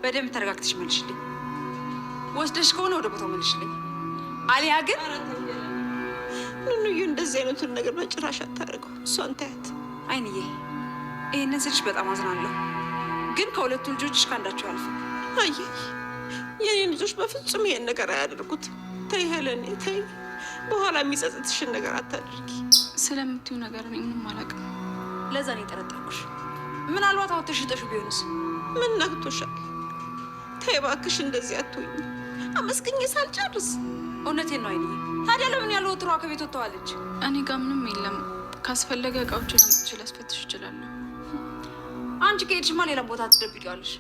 በደንብ ተረጋግተሽ መልሽልኝ። ወስደሽ ከሆነ ወደ ቦታው መልሽልኝ። አሊያ ግን ኑኑዬ እንደዚህ አይነቱን ነገር በጭራሽ አታደርገው። እሷን ታያት። አይንዬ ይህንን ስልሽ በጣም አዝናለሁ፣ ግን ከሁለቱ ልጆችሽ ከአንዳቸው አልፈ። አየህ የኔ ልጆች በፍጹም ይሄን ነገር አያደርጉት። ተይ ሄለኔ ተይ፣ በኋላ የሚጸጽትሽን ነገር አታድርጊ። ስለምትዩ ነገር እኔ ምንም አላውቅም። ለዛ ነው የጠረጠርኩሽ። ምናልባት አውጥተሽ ሽጠሹ ቢሆንስ? ምን ነግቶሻል? ተይ እባክሽ እንደዚህ አትሁኝ። አመስግኜ ሳልጨርስ። እውነቴን ነው አይንዬ። ታዲያ ለምን ያለው ወትሯ ከቤት ወጥተዋለች? እኔ ጋር ምንም የለም። ካስፈለገ እቃዎችን አምጥቼ ላስፈትሽ እችላለሁ። አንቺ ከሄድሽማ ሌላ ቦታ ትደብቂዋለሽ።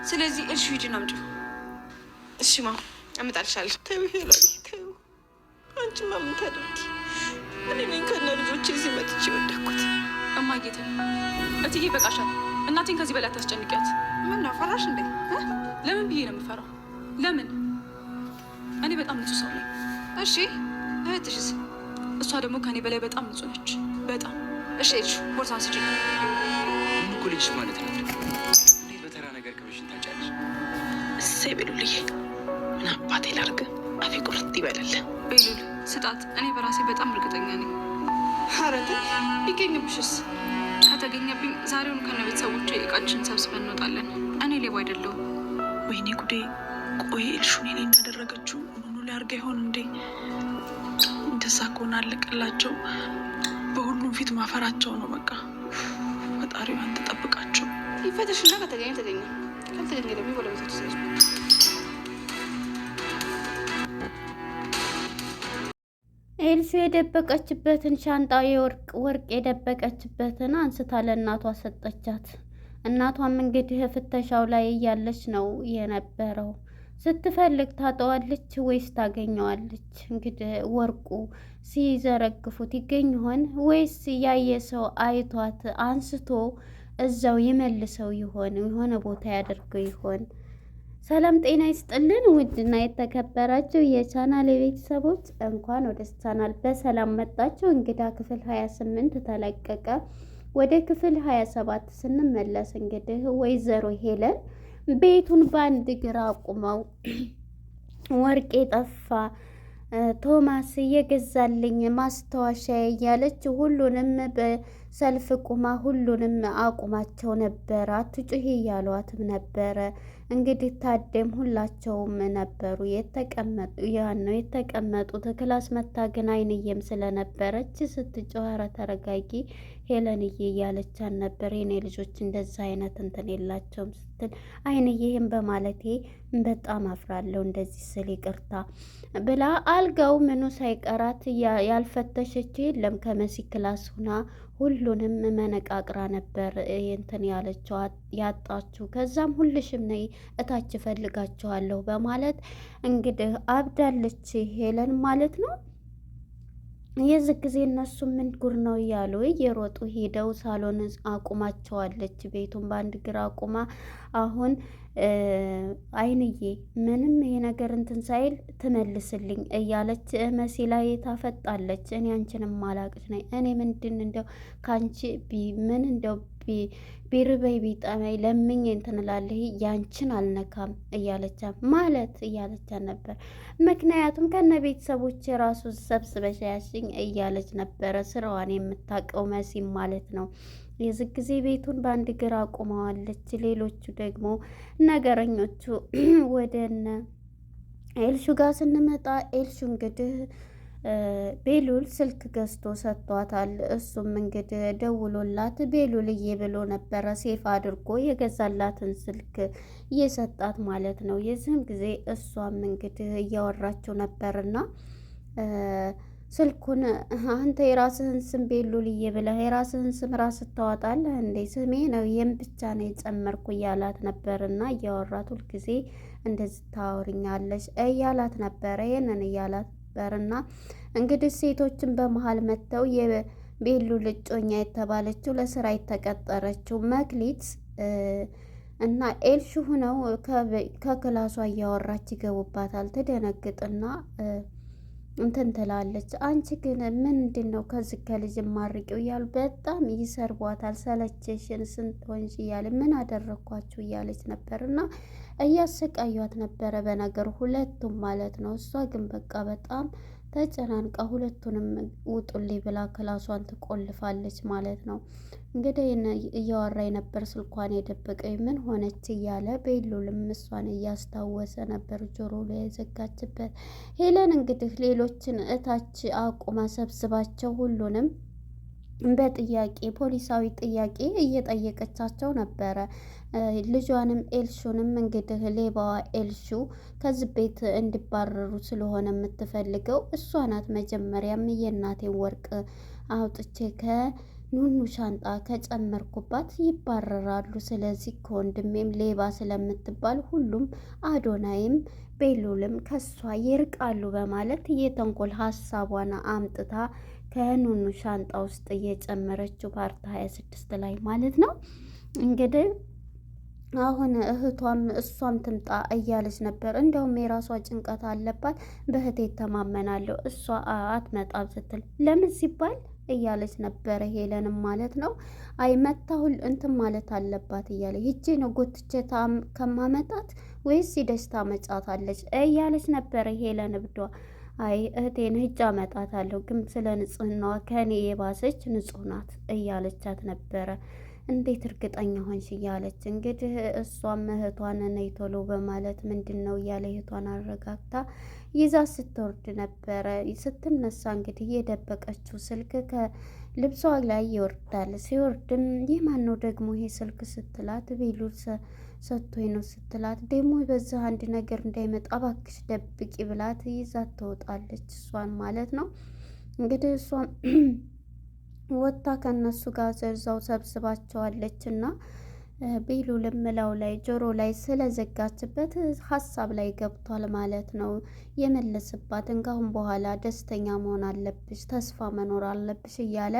ስለዚህ እሺ ሂጂና አምጪው። እሺ ማ አመጣልሻለሁ። ተይው ሄለኔ ተይው። አንቺማ ምን ታደርጊ? እኔ ነኝ ከነ ልጆቼ እዚህ መጥቼ ወደኩት። እማዬ ተይ እትዬ፣ በቃሻል። እናቴን ከዚህ በላይ አታስጨንቂያት። ምን ነው ፈራሽ እንዴ? ለምን ብዬ ነው የምፈራው? ለምን? እኔ በጣም ንጹህ ሰው ነኝ። እሺ እህትሽስ? እሷ ደግሞ ከኔ በላይ በጣም ንጹህ ነች። በጣም እሺ። ሄድሽ ቦርሳን ስጪኝ። ምን እኮ ልጅሽ ማለት ነው። እኔ በተራ ነገር ክብሽን ታጫለሽ። እሰይ ቤሉልዬ፣ ምን አባቴ ላድርግ? አፌ ቁርጥ ይበላል። ቤሉል ስጣት። እኔ በራሴ በጣም እርግጠኛ ነኝ። ኧረ ተይ፣ ቢገኝብሽስ? ከተገኘብኝ ዛሬውን ከነ ቤተሰቦቼ እቃችን ሰብስበን እንወጣለን። እኔ ሌባ አይደለሁም። ወይኔ ጉዴ! ቆይ ኤልሹ እኔ ላይ እንዳደረገችው ኑኑ ላይ አድርጋ ይሆን እንዴ? እንደዛ ከሆነ አለቀላቸው። በሁሉም ፊት ማፈራቸው ነው። በቃ ፈጣሪው አንተ ጠብቃቸው። ይፈተሽና ከተገኘ ተገኘ፣ ካልተገኘ ደግሞ ባለቤቶች ሲይዙ። ኤልሹ የደበቀችበትን ሻንጣ ወርቅ የደበቀችበትን አንስታ ለእናቷ ሰጠቻት። እናቷም እንግዲህ ፍተሻው ላይ እያለች ነው የነበረው። ስትፈልግ ታጠዋለች ወይስ ታገኘዋለች? እንግዲህ ወርቁ ሲዘረግፉት ይገኝ ይሆን ወይስ ያየ ሰው አይቷት አንስቶ እዛው ይመልሰው ይሆን? የሆነ ቦታ ያደርገው ይሆን? ሰላም ጤና ይስጥልን። ውድና የተከበራችሁ የቻናል ቤተሰቦች እንኳን ወደ ቻናል በሰላም መጣችሁ። እንግዳ ክፍል 28 ተለቀቀ። ወደ ክፍል 27 ስንመለስ እንግዲህ ወይዘሮ ሄለን ቤቱን በአንድ እግር አቁመው ወርቅ የጠፋ ቶማስ እየገዛልኝ ማስታወሻ እያለች ሁሉንም በሰልፍ ቁማ ሁሉንም አቁማቸው ነበረ። አትጩሂ እያሏትም ነበረ። እንግዲህ ታደም ሁላቸውም ነበሩ የተቀመጡት ክላስ መታ ግን አይንዬም ስለነበረች ስትጮህ ኧረ ተረጋጊ ሄለንዬ እያለቻን ነበር። የኔ ልጆች እንደዛ አይነት እንትን የላቸውም ስትል አይንዬም በማለቴ በጣም አፍራለሁ እንደዚህ ስል ይቅርታ ብላ አልጋው ምኑ ሳይቀራት ያልፈተሸች የለም ከመሲ ክላስ ሁና ሁሉንም መነቃቅራ ነበር እንትን ያለችው ያጣችው። ከዛም ሁልሽም ነይ እታች እፈልጋችኋለሁ በማለት እንግዲህ አብዳለች ሄለን ማለት ነው። የዚህ ጊዜ እነሱ ምን ጉር ነው እያሉ እየሮጡ ሄደው ሳሎን አቁማቸዋለች። ቤቱን በአንድ ግራ አቁማ አሁን አይንዬ ምንም ይሄ ነገር እንትን ሳይል ትመልስልኝ እያለች መሲ ላይ ታፈጣለች። እኔ አንቺንም ማላቅሽ ነኝ። እኔ ምንድን እንደው ካንቺ ምን እንደው ቢርበይ ቢጠመይ ለምኝ እንትን እላለሁ ያንቺን አልነካም እያለቻ ማለት እያለቻ ነበር። ምክንያቱም ከነ ቤተሰቦች የራሱ ሰብስበሽ ያሽኝ እያለች ነበረ ስራዋን የምታውቀው መሲም ማለት ነው። የዚህ ጊዜ ቤቱን በአንድ ግራ አቁመዋለች። ሌሎቹ ደግሞ ነገረኞቹ ወደነ ኤልሹ ጋር ስንመጣ ኤልሹ እንግዲህ ቤሉል ስልክ ገዝቶ ሰጥቷታል። እሱም እንግዲህ ደውሎላት ቤሉልዬ ብሎ ነበረ ሴፍ አድርጎ የገዛላትን ስልክ እየሰጣት ማለት ነው። የዚህም ጊዜ እሷም እንግዲህ እያወራችው ነበርና ስልኩን አንተ የራስህን ስም ቤሉልዬ ብለህ የራስህን ስም ራስህ ታወጣለህ እንዴ? ስሜ ነው ይህም ብቻ ነው የጨመርኩ እያላት ነበርና እያወራት ሁልጊዜ እንደዚህ ታወሪኛለሽ እያላት ነበረ። ይህንን እያላት ነበርና እንግዲህ ሴቶችን በመሀል መጥተው የቤሉል እጮኛ የተባለችው ለስራ የተቀጠረችው መክሊት እና ኤልሹ ሁነው ከክላሷ እያወራች ይገቡባታል። ትደነግጥና እንትን ትላለች። አንቺ ግን ምንድን ነው ከዚህ ከልጅ ማርቂው እያሉ በጣም ይሰርቧታል። ሰለቸሽን ስንት ወንጅ እያለ ምን አደረግኳችሁ እያለች ነበር እና እያሰቃዩት ነበረ በነገር ሁለቱም ማለት ነው። እሷ ግን በቃ በጣም ተጨናንቃ ሁለቱንም ውጡልኝ ብላ ክላሷን ትቆልፋለች ማለት ነው። እንግዲህ እያወራ ነበር ስልኳን የደበቀኝ ምን ሆነች እያለ ቤሉልም እሷን እያስታወሰ ነበር ጆሮ ላይ የዘጋችበት። ሄለን እንግዲህ ሌሎችን እታች አቁማ ሰብስባቸው ሁሉንም በጥያቄ ፖሊሳዊ ጥያቄ እየጠየቀቻቸው ነበረ። ልጇንም ኤልሹንም እንግዲህ ሌባዋ ኤልሹ ከዚህ ቤት እንዲባረሩ ስለሆነ የምትፈልገው እሷ ናት። መጀመሪያም የእናቴን ወርቅ አውጥቼ ከኑኑ ሻንጣ ከጨመርኩባት ይባረራሉ። ስለዚህ ከወንድሜም ሌባ ስለምትባል ሁሉም አዶናይም ቤሉልም ከሷ ይርቃሉ በማለት የተንኮል ሀሳቧን አምጥታ ከኑኑ ሻንጣ ውስጥ እየጨመረችው ፓርት 26 ላይ ማለት ነው። እንግዲህ አሁን እህቷም እሷም ትምጣ እያለች ነበር። እንዲያውም የራሷ ጭንቀት አለባት። በእህቴ ተማመናለሁ እሷ አትመጣም ስትል ለምን ሲባል እያለች ነበረ ሄለንም ማለት ነው። አይ መታሁል እንትን ማለት አለባት እያለ ሂጄ ነው ጎትቼ ከማመጣት ወይስ ደስታ መጫታለች እያለች ነበረ ሄለን እብዷ። አይ እህቴን ሂጅ አመጣታለሁ ግን ስለ ንጽህናዋ ከእኔ የባሰች ንጹህ ናት እያለቻት ነበረ። እንዴት እርግጠኛ ሆንሽ እያለች እንግዲህ እሷም እህቷን ነይ ቶሎ በማለት ምንድን ነው እያለ እህቷን አረጋግታ ይዛ ስትወርድ ነበረ። ስትነሳ እንግዲህ የደበቀችው ስልክ ከልብሷ ላይ ይወርዳል። ሲወርድም ይህ ማን ነው ደግሞ ይሄ ስልክ ስትላት ቤሉል ሰጥቶኝ ነው ስትላት ደግሞ በዛ አንድ ነገር እንዳይመጣ እባክሽ ደብቂ ብላት ይዛት ትወጣለች። እሷን ማለት ነው እንግዲህ እሷም ወጥታ ከነሱ ጋር ዘርዛው ሰብስባቸዋለች እና ቤሉልም ምላው ላይ ጆሮ ላይ ስለዘጋችበት ሀሳብ ላይ ገብቷል ማለት ነው። የመለስባትን ካሁን በኋላ ደስተኛ መሆን አለብሽ፣ ተስፋ መኖር አለብሽ እያለ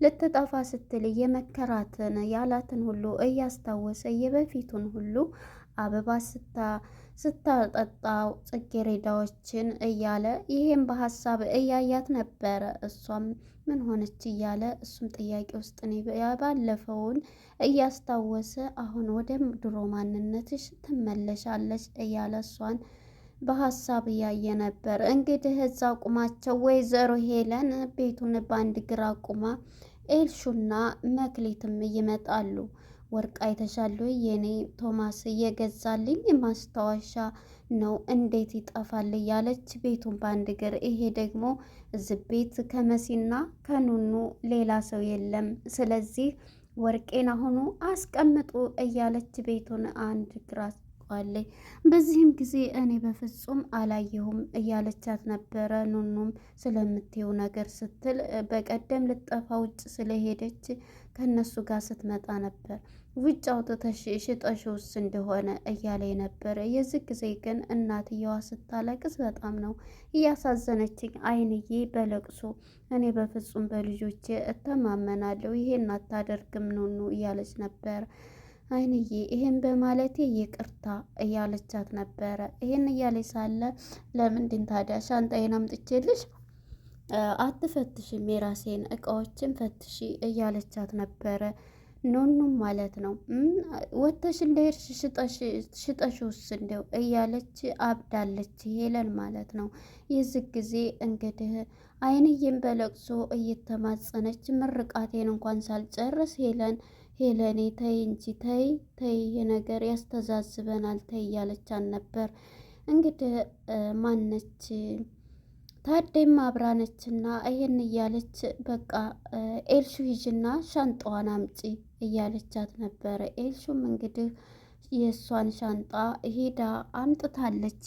ልትጠፋ ስትል የመከራትን ያላትን ሁሉ እያስታወሰ የበፊቱን ሁሉ አበባ ስታጠጣው ጽጌረዳዎችን እያለ ይሄም በሀሳብ እያያት ነበረ። እሷም ምን ሆነች እያለ እሱም ጥያቄ ውስጥ ባለፈውን እያስታወሰ አሁን ወደ ድሮ ማንነትሽ ትመለሻለች እያለ እሷን በሀሳብ እያየ ነበር። እንግዲህ እዛ ቁማቸው ወይዘሮ ሄለን ቤቱን በአንድ ግራ ቁማ ኤልሹና መክሊትም ይመጣሉ። ወርቅ አይተሻሉ የኔ ቶማስ እየገዛልኝ ማስታወሻ ነው እንዴት ይጠፋል እያለች ቤቱን በአንድ እግር ይሄ ደግሞ እዚህ ቤት ከመሲና ከኑኑ ሌላ ሰው የለም፣ ስለዚህ ወርቄን አሁኑ አስቀምጡ እያለች ቤቱን አንድ ግራ አስቀዋለች። በዚህም ጊዜ እኔ በፍጹም አላየሁም እያለቻት ነበረ። ኑኑም ስለምትየው ነገር ስትል በቀደም ልጠፋ ውጭ ስለሄደች ከነሱ ጋር ስትመጣ ነበር ውጭ አውጥተሽ ሽጠሽውስ እንደሆነ እያለ ነበረ። የዚህ ጊዜ ግን እናትየዋ ስታለቅስ በጣም ነው እያሳዘነችኝ። አይንዬ በለቅሶ እኔ በፍጹም በልጆቼ እተማመናለሁ ይሄን አታደርግም ኑኑ እያለች ነበር። አይንዬ ይሄን በማለቴ ይቅርታ እያለቻት ነበረ። ይሄን እያለች ሳለ ለምንድን ታዲያ ሻንጣዬን አምጥቼልሽ አትፈትሽም የራሴን እቃዎችን ፈትሺ እያለቻት ነበረ። ኑኑም ማለት ነው ወተሽ እንደሄድሽ ሽጠሽውስ እንደው እያለች አብዳለች ሄለን ማለት ነው። የዚህ ጊዜ እንግዲህ አይንዬም በለቅሶ እየተማጸነች ምርቃቴን እንኳን ሳልጨርስ ሄለኔ ተይ እንጂ ተይ ነገር ያስተዛዝበናል ተይ እያለቻን ነበር። እንግዲህ ማነች ታዴም አብራነችና ይሄን እያለች በቃ ኤልሹ ሂጂና ሻንጣዋን አምጪ እያለቻት ነበረ። ኤልሹም እንግዲህ የእሷን ሻንጣ ሄዳ አምጥታለች።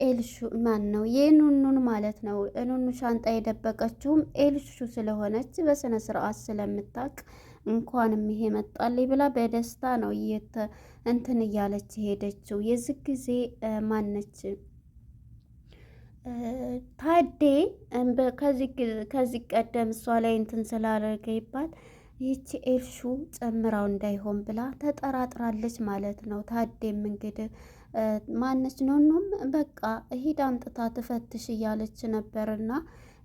ኤልሹ ማን ነው የኑኑን ማለት ነው። ኑኑ ሻንጣ የደበቀችውም ኤልሹ ስለሆነች በስነ ስርዓት ስለምታውቅ እንኳንም ይሄ መጣልኝ ብላ በደስታ ነው እንትን እያለች ሄደችው። የዚህ ጊዜ ማነች ታዴ ከዚህ ቀደም እሷ ላይ እንትን ስላደረገባት ይቺ ኤልሹ ጨምራው እንዳይሆን ብላ ተጠራጥራለች ማለት ነው። ታዴም እንግዲህ ማነች ኖኖም በቃ ሂድ አምጥታ ትፈትሽ እያለች ነበርና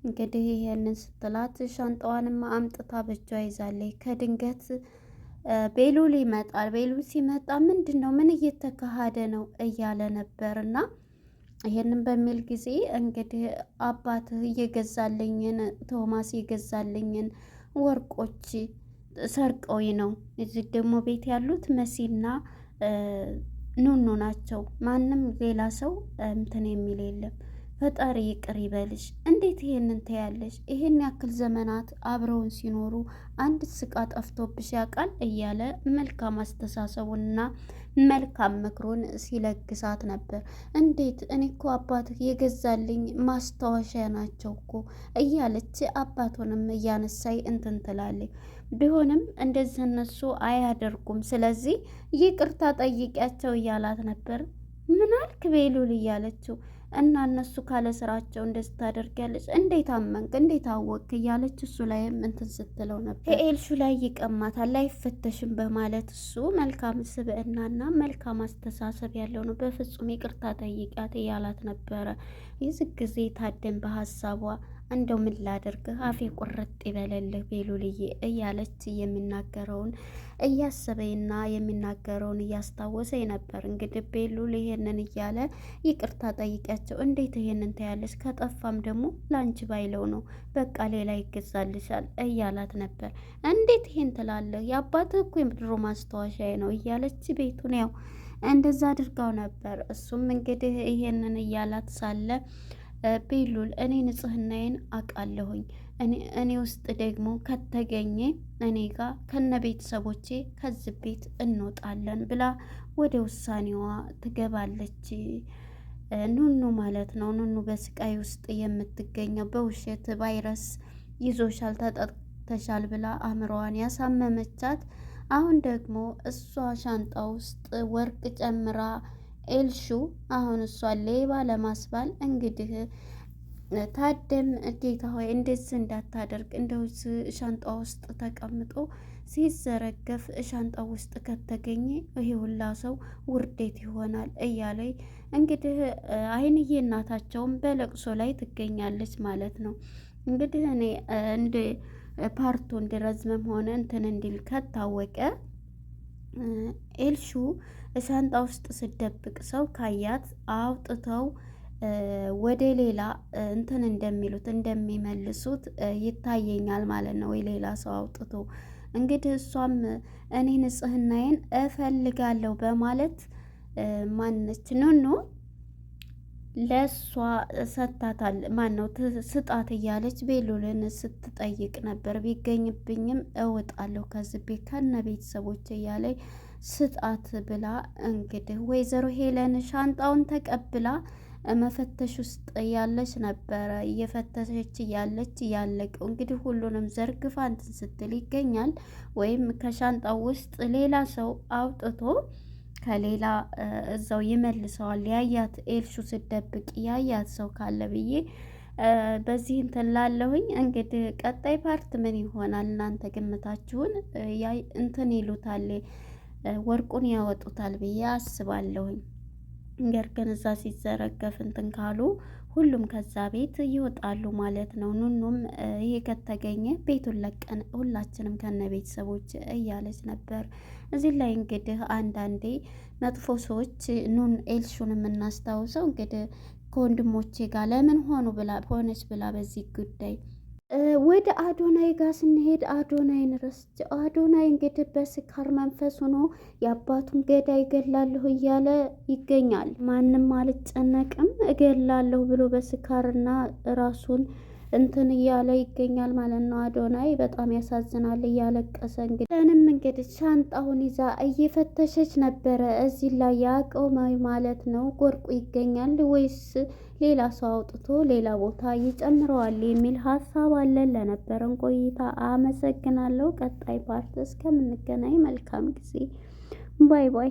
እንግዲህ ይሄንን ስትላት ሻንጣዋንም አምጥታ በእጇ ይዛለች። ከድንገት ቤሉል ይመጣል። ቤሉል ሲመጣ ምንድን ነው ምን እየተካሄደ ነው እያለ ነበርና ይሄንን በሚል ጊዜ እንግዲህ አባትህ እየገዛልኝን ቶማስ የገዛልኝን ወርቆች ሰርቀውኝ ነው። እዚህ ደግሞ ቤት ያሉት መሲና ኑኑ ናቸው። ማንም ሌላ ሰው እንትን የሚል የለም። ፈጣሪ ይቅር ይበልሽ። እንዴት ይሄንን ታያለሽ? ይሄን ያክል ዘመናት አብረውን ሲኖሩ አንድ ስቃ ጠፍቶብሽ ያውቃል? እያለ መልካም አስተሳሰቡንና መልካም ምክሩን ሲለግሳት ነበር። እንዴት እኔ እኮ አባትህ የገዛልኝ ማስታወሻ ናቸው እኮ እያለች አባቱንም እያነሳይ እንትን ትላለች። ቢሆንም እንደዚህ እነሱ አያደርጉም። ስለዚህ ይቅርታ ጠይቂያቸው እያላት ነበር። ምን አልክ ቤሉል እያለችው እና እነሱ ካለ ስራቸው እንደዚህ ታደርጊያለች? እንዴት አመንክ? እንዴት አወቅክ? እያለች እሱ ላይም እንትን ስትለው ነበር። ከኤልሹ ላይ ይቀማታል አይፈተሽም በማለት እሱ መልካም ስብዕናና መልካም አስተሳሰብ ያለው ነው። በፍጹም ይቅርታ ጠይቂያት እያላት ነበረ። የዚህ ጊዜ ታደም በሀሳቧ እንደው ምን ላደርግህ አፌ ቁርጥ ይበለልህ ቤሉልዬ እያለች የሚናገረውን እያሰበኝና የሚናገረውን እያስታወሰኝ ነበር። እንግዲህ ቤሉል ይሄንን እያለ ይቅርታ ጠይቂያቸው፣ እንዴት ይሄንን ታያለች? ከጠፋም ደግሞ ላንቺ ባይለው ነው በቃ ሌላ ይገዛልሻል እያላት ነበር። እንዴት ይሄን ትላለህ? የአባትህ እኮ የድሮ ማስታወሻዬ ነው እያለች ቤቱን ያው እንደዛ አድርጋው ነበር። እሱም እንግዲህ ይሄንን እያላት ሳለ ቤሉል እኔ ንጽህናዬን አውቃለሁኝ እኔ ውስጥ ደግሞ ከተገኘ እኔ ጋር ከነ ቤተሰቦቼ ከዚህ ቤት እንወጣለን ብላ ወደ ውሳኔዋ ትገባለች። ኑኑ ማለት ነው። ኑኑ በስቃይ ውስጥ የምትገኘው በውሸት ቫይረስ ይዞሻል ተጠቅተሻል ብላ አእምሮዋን ያሳመመቻት። አሁን ደግሞ እሷ ሻንጣ ውስጥ ወርቅ ጨምራ ኤልሹ አሁን እሷን ሌባ ለማስባል እንግዲህ ታደም ጌታ ሆይ እንደዚህ እንዳታደርግ እንደው ሻንጣ ውስጥ ተቀምጦ ሲዘረገፍ ሻንጣ ውስጥ ከተገኘ ይሄ ሁላ ሰው ውርዴት ይሆናል እያለኝ እንግዲህ አይንዬ እናታቸውም በለቅሶ ላይ ትገኛለች ማለት ነው። እንግዲህ እኔ እንደ ፓርቱ እንዲረዝምም ሆነ እንትን እንዲል ከታወቀ ኤልሹ ሻንጣ ውስጥ ስደብቅ ሰው ካያት አውጥተው ወደ ሌላ እንትን እንደሚሉት እንደሚመልሱት ይታየኛል ማለት ነው። ወይ ሌላ ሰው አውጥቶ እንግዲህ እሷም እኔ ንጽህናዬን እፈልጋለሁ በማለት ማነች ኑኑ ለእሷ ሰታታል። ማነው ስጣት እያለች ቤሉልን ስትጠይቅ ነበር። ቢገኝብኝም እወጣለሁ ከዚህ ቤት ከነ ቤተሰቦች እያለች ስጣት ብላ እንግዲህ ወይዘሮ ሄለን ሻንጣውን ተቀብላ መፈተሽ ውስጥ ያለች ነበረ። እየፈተሸች እያለች ያለቀው እንግዲህ ሁሉንም ዘርግፋ እንትን ስትል ይገኛል። ወይም ከሻንጣው ውስጥ ሌላ ሰው አውጥቶ ከሌላ እዛው ይመልሰዋል። ያያት ኤልሹ ስደብቅ ያያት ሰው ካለ ብዬ በዚህ እንትን ላለሁኝ። እንግዲህ ቀጣይ ፓርት ምን ይሆናል? እናንተ ግምታችሁን እንትን ይሉታል፣ ወርቁን ያወጡታል ብዬ አስባለሁኝ። ነገር ግን እዛ ሲዘረገፍ እንትን ካሉ ሁሉም ከዛ ቤት ይወጣሉ ማለት ነው። ኑኑም ይሄ ከተገኘ ቤቱን ለቀን ሁላችንም ከነ ቤተሰቦች እያለች ነበር። እዚህ ላይ እንግዲህ አንዳንዴ መጥፎ ሰዎች ኤልሹን የምናስታውሰው እንግዲህ ከወንድሞቼ ጋር ለምን ሆነች ብላ በዚህ ጉዳይ ወደ አዶናይ ጋር ስንሄድ አዶናይን ረስቼ አዶናይ እንግዲህ በስካር መንፈስ ሆኖ የአባቱን ገዳይ እገላለሁ እያለ ይገኛል። ማንም አልጨነቅም እገላለሁ ብሎ በስካርና ራሱን እንትን እያለ ይገኛል ማለት ነው። አዶናይ በጣም ያሳዝናል፣ እያለቀሰ እንግዲህ ሻንጣውን ይዛ እየፈተሸች ነበረ። እዚህ ላይ ያቆመው ማለት ነው። ወርቁ ይገኛል ወይስ ሌላ ሰው አውጥቶ ሌላ ቦታ ይጨምረዋል የሚል ሀሳብ አለን። ለነበረን ቆይታ አመሰግናለሁ። ቀጣይ ፓርት እስከምንገናኝ መልካም ጊዜ። ባይ ባይ።